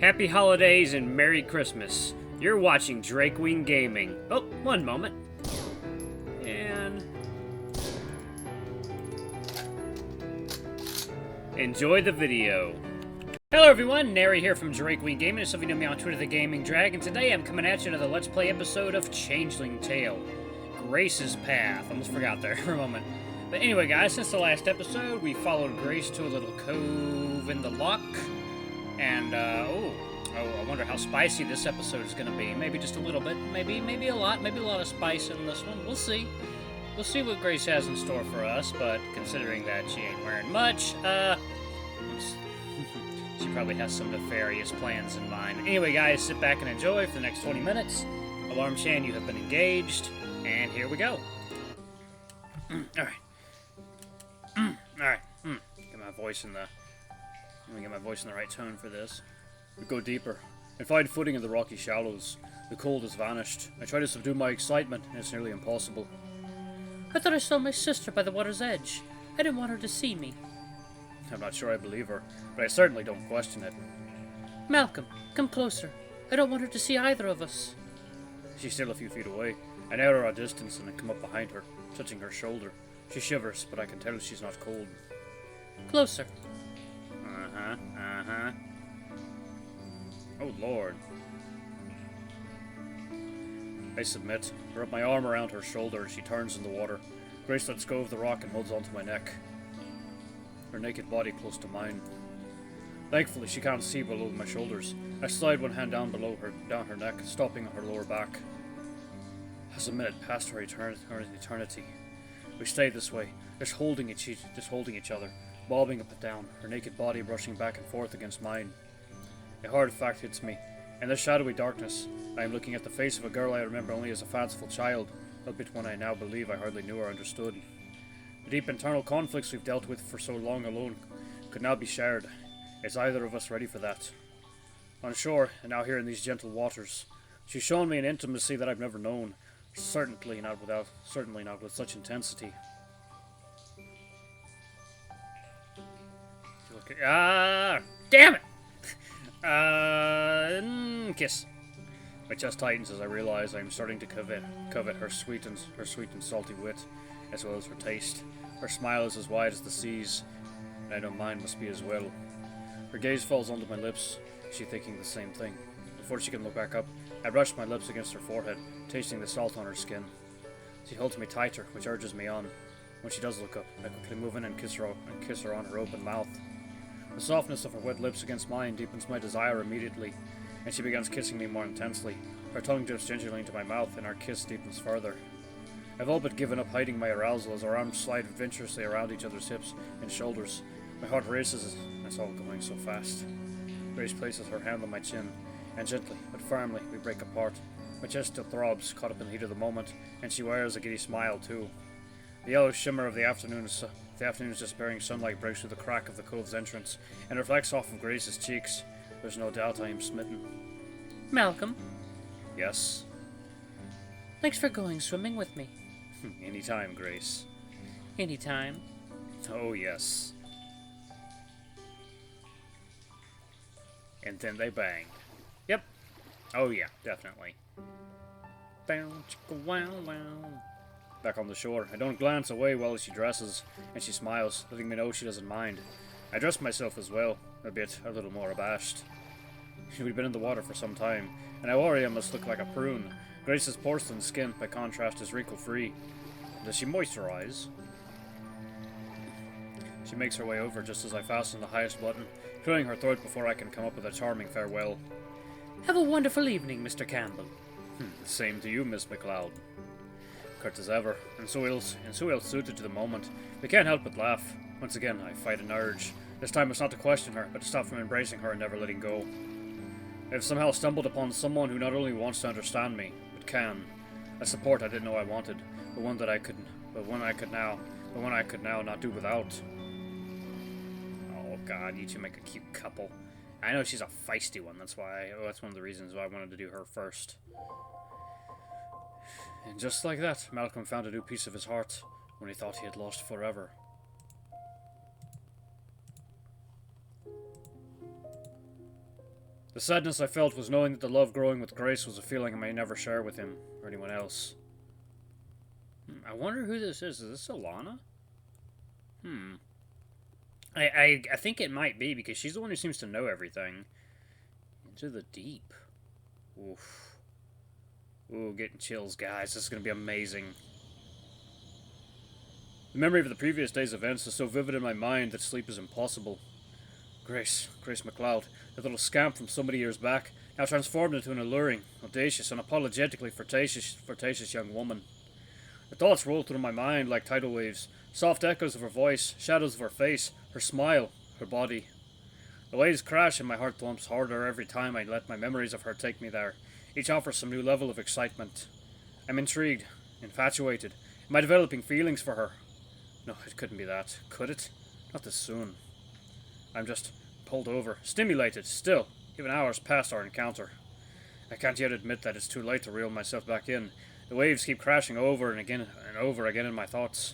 Happy holidays and Merry Christmas. You're watching Reconnecting Gaming. Oh, one moment. And enjoy the video. Hello everyone, Nary here from Reconnecting Gaming. Some of you know me on Twitter, the Gaming Dragon. Today I'm coming at you another Let's Play episode of Changeling Tale. Grace's Path. Almost forgot there for a moment. But anyway guys, since the last episode, we followed Grace to a little cove in the loch. And, I wonder how spicy this episode is going to be. Maybe just a little bit. Maybe a lot. Maybe a lot of spice in this one. We'll see. We'll see what Grace has in store for us, but considering that she ain't wearing much, she probably has some nefarious plans in mind. Anyway, guys, sit back and enjoy for the next 20 minutes. Alarm Chan, you have been engaged, and here we go. Alright. Alright. Get my voice in the... Let me get my voice in the right tone for this. We go deeper and find footing in the rocky shallows. The cold has vanished. I try to subdue my excitement, and it's nearly impossible. I thought I saw my sister by the water's edge. I didn't want her to see me. I'm not sure I believe her, but I certainly don't question it. Malcolm, come closer. I don't want her to see either of us. She's still a few feet away. I narrow our distance and I come up behind her, touching her shoulder. She shivers, but I can tell she's not cold. Closer. Oh, Lord. I submit. I wrap my arm around her shoulder as she turns in the water. Grace lets go of the rock and holds onto my neck. Her naked body close to mine. Thankfully, she can't see below my shoulders. I slide one hand down her neck, stopping her lower back. As a minute passed her eternity. We stayed this way, just holding each other, bobbing up and down, her naked body brushing back and forth against mine. A hard fact hits me. In the shadowy darkness, I am looking at the face of a girl I remember only as a fanciful child, albeit one I now believe I hardly knew or understood. The deep internal conflicts we've dealt with for so long alone could now be shared. Is either of us ready for that? On shore, and now here in these gentle waters, she's shown me an intimacy that I've never known, certainly not with such intensity. Damn it! Kiss. My chest tightens as I realize I am starting to covet her sweet and salty wit, as well as her taste. Her smile is as wide as the seas, and I know mine must be as well. Her gaze falls onto my lips, she thinking the same thing. Before she can look back up, I brush my lips against her forehead, tasting the salt on her skin. She holds me tighter, which urges me on. When she does look up, I quickly move in and kiss her on her open mouth. The softness of her wet lips against mine deepens my desire immediately, and she begins kissing me more intensely. Her tongue dips gingerly into my mouth, and our kiss deepens further. I've all but given up hiding my arousal as our arms slide adventurously around each other's hips and shoulders. My heart races as it's all going so fast. Grace places her hand on my chin, and gently but firmly we break apart. My chest still throbs, caught up in the heat of the moment, and she wears a giddy smile too. The yellow shimmer of the afternoon's despairing sunlight breaks through the crack of the cove's entrance and reflects off of Grace's cheeks. There's no doubt I am smitten. Malcolm? Yes? Thanks for going swimming with me. Anytime, Grace. Anytime. Oh, yes. And then they bang. Yep. Oh, yeah, definitely. Bow, chicka, wow, wow. Back on the shore, I don't glance away while she dresses, and she smiles, letting me know she doesn't mind. I dress myself as well, albeit a little more abashed. We'd been in the water for some time, and I worry I must look like a prune. Grace's porcelain skin, by contrast, is wrinkle-free. Does she moisturize? She makes her way over just as I fasten the highest button, clearing her throat before I can come up with a charming farewell. Have a wonderful evening, Mr. Campbell. Same to you, Miss McLeod. Curt as ever, and so ill suited to the moment. We can't help but laugh. Once again, I fight an urge. This time it's not to question her, but to stop from embracing her and never letting go. I have somehow stumbled upon someone who not only wants to understand me, but can. A support I didn't know I wanted, but one I could now not do without. Oh God, you two make a cute couple. I know she's a feisty one. That's one of the reasons why I wanted to do her first. And just like that, Malcolm found a new piece of his heart when he thought he had lost forever. The sadness I felt was knowing that the love growing with Grace was a feeling I may never share with him or anyone else. I wonder who this is. Is this Alana? I think it might be, because she's the one who seems to know everything. Into the deep. Oof. Ooh, getting chills, guys. This is going to be amazing. The memory of the previous day's events is so vivid in my mind that sleep is impossible. Grace MacLeod, that little scamp from so many years back, now transformed into an alluring, audacious, and unapologetically flirtatious young woman. The thoughts rolled through my mind like tidal waves, soft echoes of her voice, shadows of her face, her smile, her body. The waves crash and my heart thumps harder every time I let my memories of her take me there. Each offers some new level of excitement. I'm intrigued, infatuated. Am I developing feelings for her? No, it couldn't be that. Could it? Not this soon. I'm just pulled over, stimulated, still, even hours past our encounter. I can't yet admit that it's too late to reel myself back in. The waves keep crashing over and over again in my thoughts.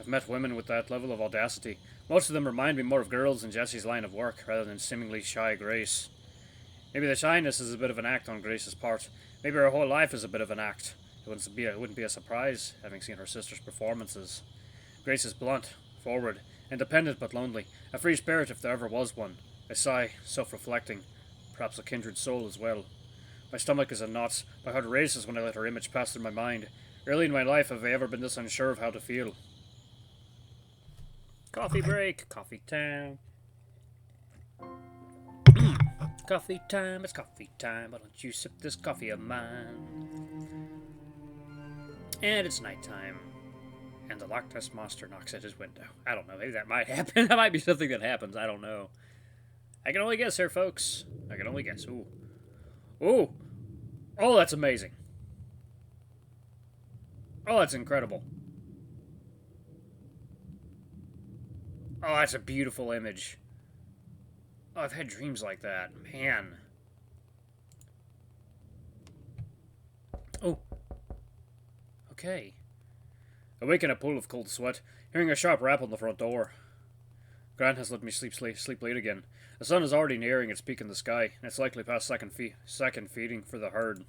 I've met women with that level of audacity. Most of them remind me more of girls in Jesse's line of work, rather than seemingly shy Grace. Maybe the shyness is a bit of an act on Grace's part. Maybe her whole life is a bit of an act. It wouldn't be a surprise, having seen her sister's performances. Grace is blunt, forward, independent but lonely, a free spirit if there ever was one. I sigh, self-reflecting, perhaps a kindred soul as well. My stomach is in knots, my heart races when I let her image pass through my mind. Rarely in my life have I ever been this unsure of how to feel. Coffee break, coffee time. Coffee time, it's coffee time. Why don't you sip this coffee of mine? And it's nighttime. And the Loch Ness Monster knocks at his window. I don't know, maybe that might happen. That might be something that happens, I don't know. I can only guess here, folks. I can only guess. Ooh. Ooh! Oh, that's amazing. Oh, that's incredible. Oh, that's a beautiful image. Oh, I've had dreams like that. Man. Oh. Okay. Awake in a pool of cold sweat, hearing a sharp rap on the front door. Grant has let me sleep late again. The sun is already nearing its peak in the sky, and it's likely past second feeding for the herd.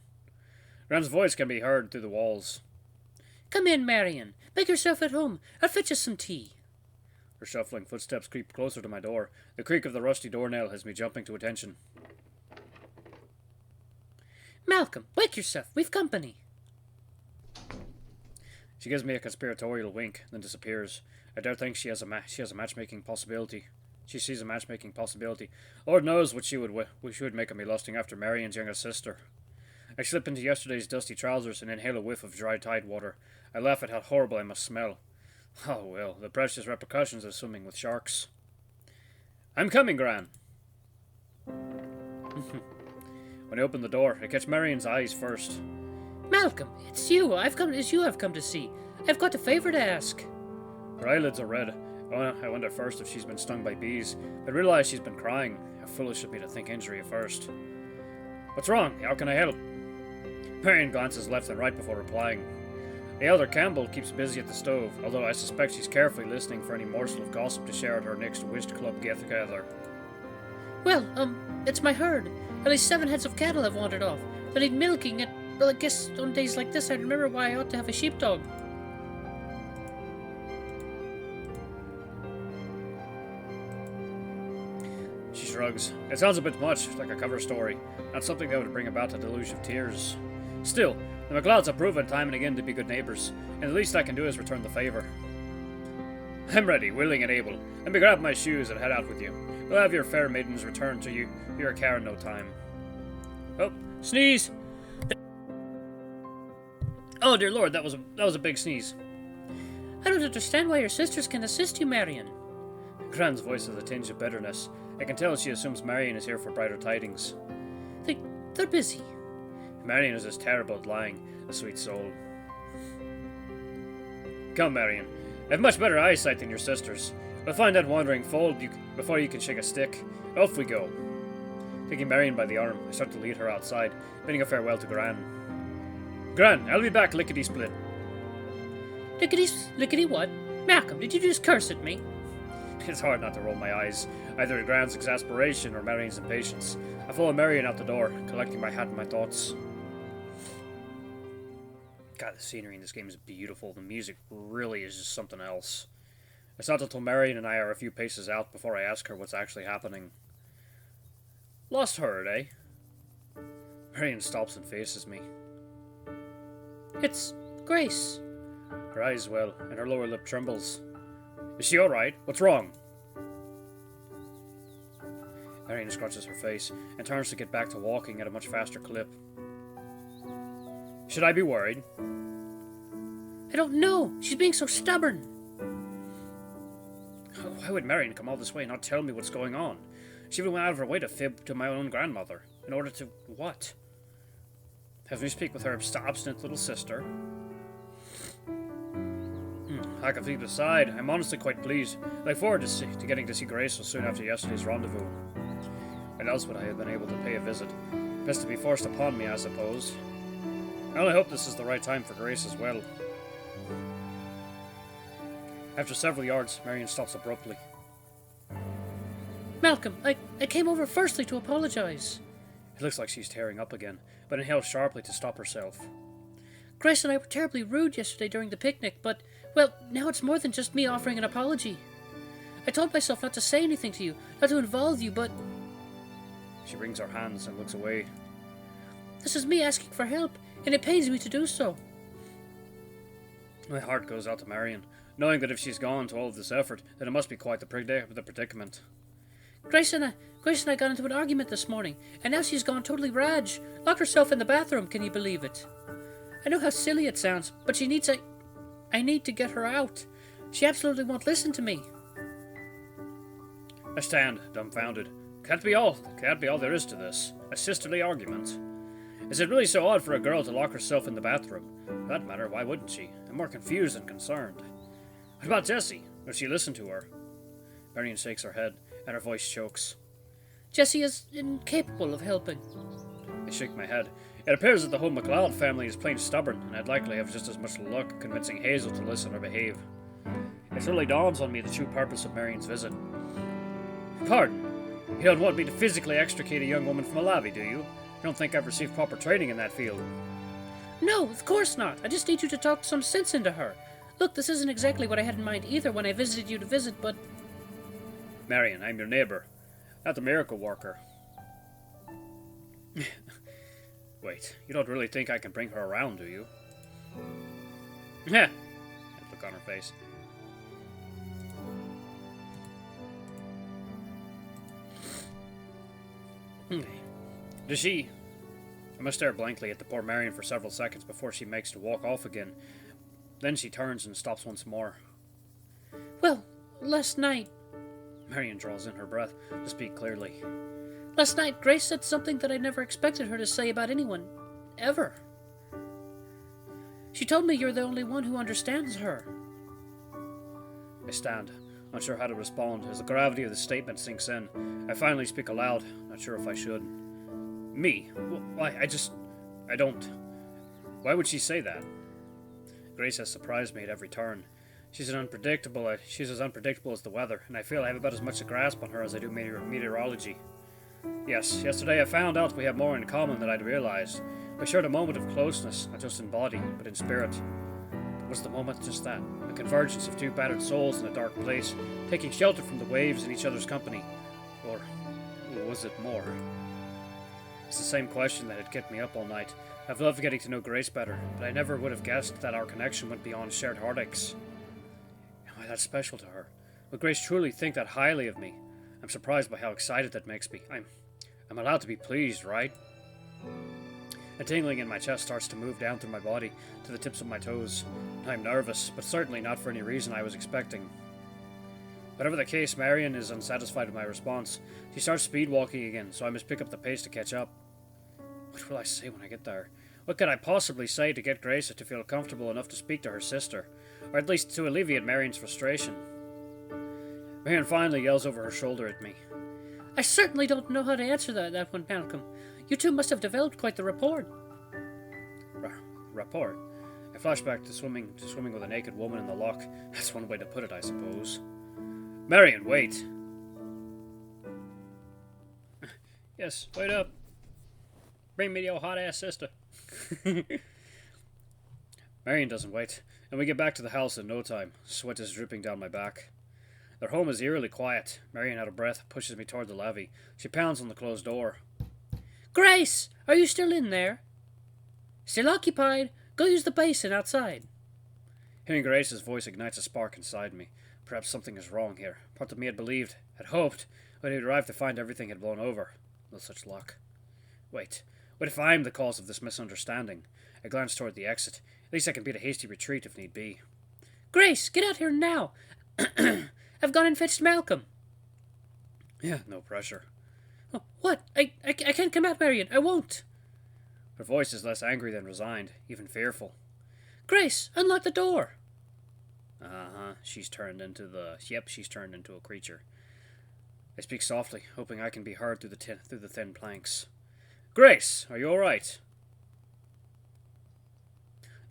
Grant's voice can be heard through the walls. Come in, Marion. Make yourself at home. I'll fetch you some tea. Her shuffling footsteps creep closer to my door. The creak of the rusty doornail has me jumping to attention. Malcolm, wake yourself. We've company. She gives me a conspiratorial wink, then disappears. I dare think she has a matchmaking possibility. She sees a matchmaking possibility. Lord knows what she would make of me lusting after Marion's younger sister. I slip into yesterday's dusty trousers and inhale a whiff of dry tide water. I laugh at how horrible I must smell. Oh well, the precious repercussions of swimming with sharks. I'm coming, Gran. When I open the door, I catch Marion's eyes first. Malcolm, it's you. I've come to see. I've got a favor to ask. Her eyelids are red. I wonder first if she's been stung by bees, but realize she's been crying. How foolish of me to think injury at first. What's wrong? How can I help? Marion glances left and right before replying. The elder Campbell keeps busy at the stove, although I suspect she's carefully listening for any morsel of gossip to share at her next whist club get-together. Well, it's my herd. At least 7 heads of cattle have wandered off. They need milking and, well, I guess on days like this I'd remember why I ought to have a sheepdog. She shrugs. It sounds a bit much, like a cover story. Not something that would bring about a deluge of tears. Still, the MacLeods have proven time and again to be good neighbours, and the least I can do is return the favour. I'm ready, willing and able. Let me grab my shoes and head out with you. We'll have your fair maidens return to you your care in no time. Oh, sneeze! Oh dear lord, that was a big sneeze. I don't understand why your sisters can assist you, Marion. Gran's voice has a tinge of bitterness. I can tell she assumes Marion is here for brighter tidings. They're busy. Marion is as terrible at lying, a sweet soul. Come, Marion. I have much better eyesight than your sisters. We'll find that wandering foal before you can shake a stick. Off we go. Taking Marion by the arm, I start to lead her outside, bidding a farewell to Gran. Gran, I'll be back lickety-split. Lickety what? Malcolm, did you just curse at me? It's hard not to roll my eyes, either at Grant's exasperation or Marion's impatience. I follow Marion out the door, collecting my hat and my thoughts. God, the scenery in this game is beautiful. The music really is just something else. It's not until Marion and I are a few paces out before I ask her what's actually happening. Lost her, eh? Marion stops and faces me. It's Grace. Her eyes well, and her lower lip trembles. Is she alright? What's wrong? Marion scratches her face and turns to get back to walking at a much faster clip. Should I be worried? I don't know. She's being so stubborn. Why would Marion come all this way and not tell me what's going on? She even went out of her way to fib to my own grandmother. In order to what? Have me speak with her obstinate little sister? I can leave aside. I'm honestly quite pleased. I look forward to getting to see Grace so soon after yesterday's rendezvous. And else would I have been able to pay a visit? Best to be forced upon me, I suppose. I only hope this is the right time for Grace as well. After several yards, Marion stops abruptly. Malcolm, I came over firstly to apologize. It looks like she's tearing up again, but inhales sharply to stop herself. Grace and I were terribly rude yesterday during the picnic, but, well, now it's more than just me offering an apology. I told myself not to say anything to you, not to involve you, but... She wrings her hands and looks away. This is me asking for help, and it pains me to do so. My heart goes out to Marion, knowing that if she's gone to all of this effort, then it must be quite the predicament. Grace and I got into an argument this morning, and now she's gone totally rage. Locked herself in the bathroom, can you believe it? I know how silly it sounds, but she needs I need to get her out. She absolutely won't listen to me. I stand, dumbfounded. Can't be all there is to this. A sisterly argument. Is it really so odd for a girl to lock herself in the bathroom? For that matter, why wouldn't she? I'm more confused than concerned. What about Jessie? Will she listen to her? Marion shakes her head, and her voice chokes. Jessie is incapable of helping. I shake my head. It appears that the whole MacLeod family is plain stubborn, and I'd likely have just as much luck convincing Hazel to listen or behave. It suddenly dawns on me the true purpose of Marion's visit. Pardon? You don't want me to physically extricate a young woman from a lavvy, do you? You don't think I've received proper training in that field? No, of course not. I just need you to talk some sense into her. Look, this isn't exactly what I had in mind either when I visited you to visit, but... Marion, I'm your neighbour, not the miracle worker. Wait, you don't really think I can bring her around, do you? Heh! Look on her face. Does she... I must stare blankly at the poor Marion for several seconds before she makes to walk off again. Then she turns and stops once more. Well, last night... Marion draws in her breath to speak clearly. Last night, Grace said something that I never expected her to say about anyone. Ever. She told me you're the only one who understands her. I stand, unsure how to respond, as the gravity of the statement sinks in. I finally speak aloud, not sure if I should. Me? Why, I don't... Why would she say that? Grace has surprised me at every turn. She's as unpredictable as the weather, and I feel I have about as much a grasp on her as I do meteorology. Yes, yesterday I found out we have more in common than I'd realized. We shared a moment of closeness, not just in body, but in spirit. Was the moment just that? A convergence of two battered souls in a dark place, taking shelter from the waves in each other's company? Or was it more? It's the same question that had kept me up all night. I've loved getting to know Grace better, but I never would have guessed that our connection went beyond shared heartaches. Am I that special to her? Would Grace truly think that highly of me? I'm surprised by how excited that makes me. I'm allowed to be pleased, right? A tingling in my chest starts to move down through my body to the tips of my toes. I'm nervous, but certainly not for any reason I was expecting. Whatever the case, Marion is unsatisfied with my response. She starts speed walking again, so I must pick up the pace to catch up. What will I say when I get there? What could I possibly say to get Grace to feel comfortable enough to speak to her sister, or at least to alleviate Marion's frustration? Marion finally yells over her shoulder at me. I certainly don't know how to answer that one, Malcolm. You two must have developed quite the rapport. Rapport? I flash back to swimming with a naked woman in the loch. That's one way to put it, I suppose. Marion, wait. Yes, wait up. Bring me your hot-ass sister. Marion doesn't wait, and we get back to the house in no time. Sweat is dripping down my back. Their home is eerily quiet. Marion, out of breath, pushes me toward the levee. She pounds on the closed door. Grace, are you still in there? Still occupied? Go use the basin outside. Hearing Grace's voice ignites a spark inside me. Perhaps something is wrong here. Part of me had believed, had hoped, when he'd arrived to find everything had blown over. No such luck. Wait. What if I'm the cause of this misunderstanding? I glance toward the exit. At least I can beat a hasty retreat if need be. Grace, get out here now. I've gone and fetched Malcolm. Yeah, no pressure. Oh, what? I can't come out, Marion. I won't. Her voice is less angry than resigned, even fearful. Grace, unlock the door. She's turned into a creature. I speak softly, hoping I can be heard through the thin planks. Grace, are you all right?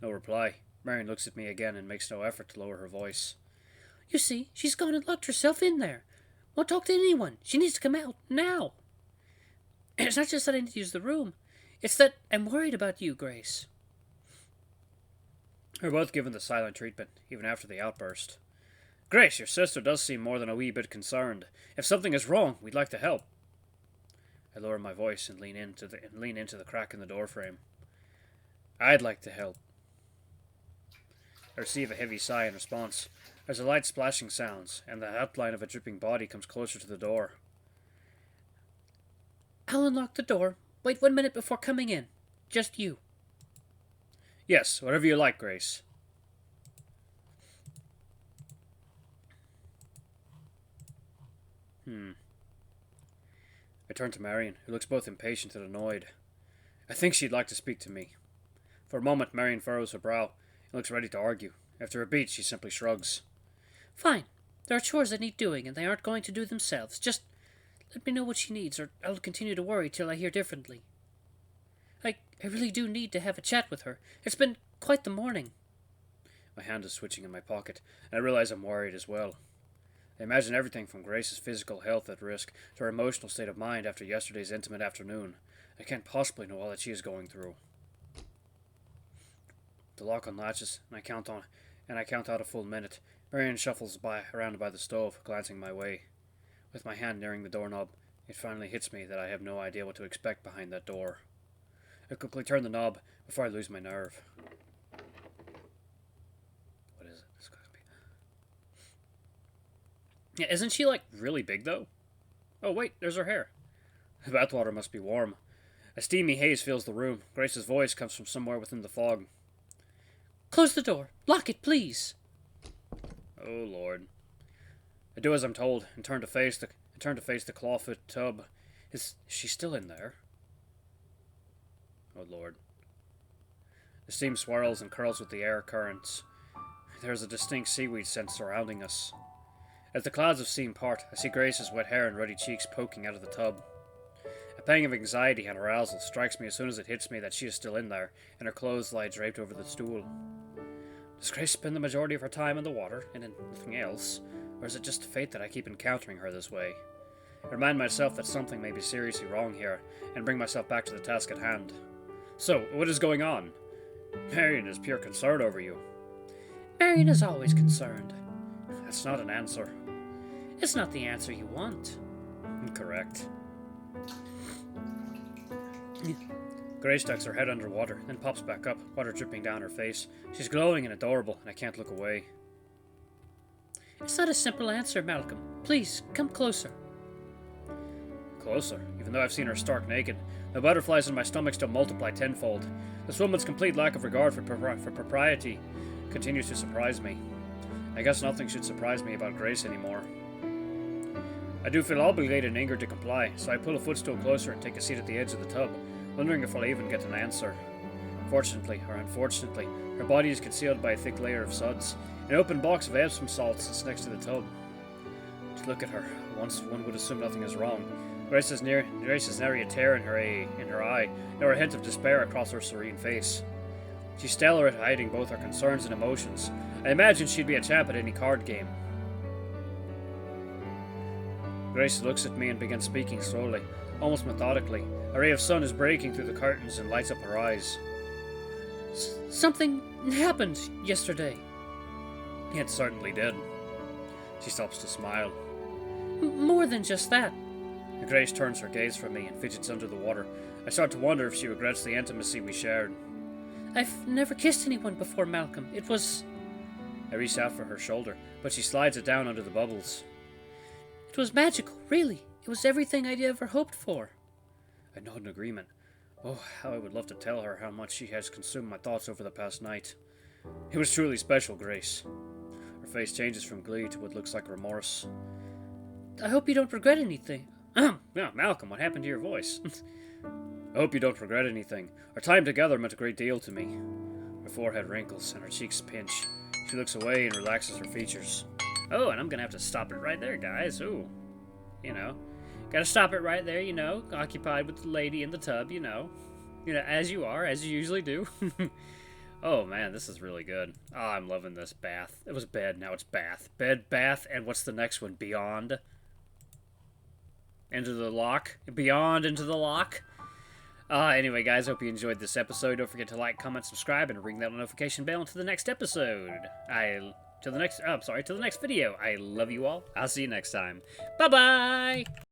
No reply. Marion looks at me again and makes no effort to lower her voice. You see, she's gone and locked herself in there. Won't talk to anyone. She needs to come out now. And it's not just that I need to use the room. It's that I'm worried about you, Grace. We're both given the silent treatment, even after the outburst. Grace, your sister does seem more than a wee bit concerned. If something is wrong, we'd like to help. I lower my voice and lean into the crack in the doorframe. I'd like to help. I receive a heavy sigh in response. There's a light splashing sounds, and the outline of a dripping body comes closer to the door. I'll unlock the door. Wait 1 minute before coming in. Just you. Yes, whatever you like, Grace. I turn to Marion, who looks both impatient and annoyed. I think she'd like to speak to me. For a moment, Marion furrows her brow and looks ready to argue. After a beat, she simply shrugs. Fine. There are chores that need doing, and they aren't going to do themselves. Just let me know what she needs, or I'll continue to worry till I hear differently. I really do need to have a chat with her. It's been quite the morning. My hand is switching in my pocket, and I realize I'm worried as well. I imagine everything from Grace's physical health at risk to her emotional state of mind after yesterday's intimate afternoon. I can't possibly know all that she is going through. The lock unlatches, and I count out a full minute. Marion shuffles around by the stove, glancing my way. With my hand nearing the doorknob, it finally hits me that I have no idea what to expect behind that door. I quickly turn the knob before I lose my nerve. What is it? This gotta be... Yeah, isn't she, really big, though? Oh, wait, there's her hair. The bathwater must be warm. A steamy haze fills the room. Grace's voice comes from somewhere within the fog. Close the door. Lock it, please. Oh, Lord. I do as I'm told and turn to face the clawfoot tub. Is she still in there? Oh, Lord. The steam swirls and curls with the air currents. There is a distinct seaweed scent surrounding us. As the clouds of steam part, I see Grace's wet hair and ruddy cheeks poking out of the tub. A pang of anxiety and arousal strikes me as soon as it hits me that she is still in there, and her clothes lie draped over the stool. Does Grace spend the majority of her time in the water, and in nothing else? Or is it just fate that I keep encountering her this way? I remind myself that something may be seriously wrong here, and bring myself back to the task at hand. So, what is going on? Marion is pure concern over you. Marion is always concerned. That's not an answer. It's not the answer you want. Correct. Grace ducks her head underwater, then pops back up, water dripping down her face. She's glowing and adorable, and I can't look away. It's not a simple answer, Malcolm. Please, come closer. Closer, even though I've seen her stark naked. The butterflies in my stomach still multiply tenfold. This woman's complete lack of regard for propriety continues to surprise me. I guess nothing should surprise me about Grace anymore. I do feel obligated and eager to comply, so I pull a footstool closer and take a seat at the edge of the tub, wondering if I'll even get an answer. Fortunately, or unfortunately, her body is concealed by a thick layer of suds. An open box of Epsom salts sits next to the tub. To look at her, once one would assume nothing is wrong. Grace is nary a tear in her eye, nor a hint of despair across her serene face. She's stellar at hiding both her concerns and emotions. I imagine she'd be a champ at any card game. Grace looks at me and begins speaking slowly, almost methodically. A ray of sun is breaking through the curtains and lights up her eyes. Something happened yesterday. It certainly did. She stops to smile. More than just that. Grace turns her gaze from me and fidgets under the water. I start to wonder if she regrets the intimacy we shared. I've never kissed anyone before, Malcolm. It was... I reach out for her shoulder, but she slides it down under the bubbles. It was magical, really. It was everything I'd ever hoped for. I nod in agreement. Oh, how I would love to tell her how much she has consumed my thoughts over the past night. It was truly special, Grace. Her face changes from glee to what looks like remorse. I hope you don't regret anything. Yeah, Malcolm, what happened to your voice? I hope you don't regret anything. Our time together meant a great deal to me. Her forehead wrinkles and her cheeks pinch. She looks away and relaxes her features. Oh, and I'm gonna have to stop it right there, guys. Ooh. You know. Gotta stop it right there, you know. Occupied with the lady in the tub, you know. You know, as you are, as you usually do. Oh, man, this is really good. Oh, I'm loving this bath. It was bed, now it's bath. Bed, bath, and what's the next one? Beyond? Into the lock? Beyond into the lock? Anyway, guys, hope you enjoyed this episode. Don't forget to like, comment, subscribe, and ring that notification bell until the next episode. Till the next video. I love you all. I'll see you next time. Bye-bye!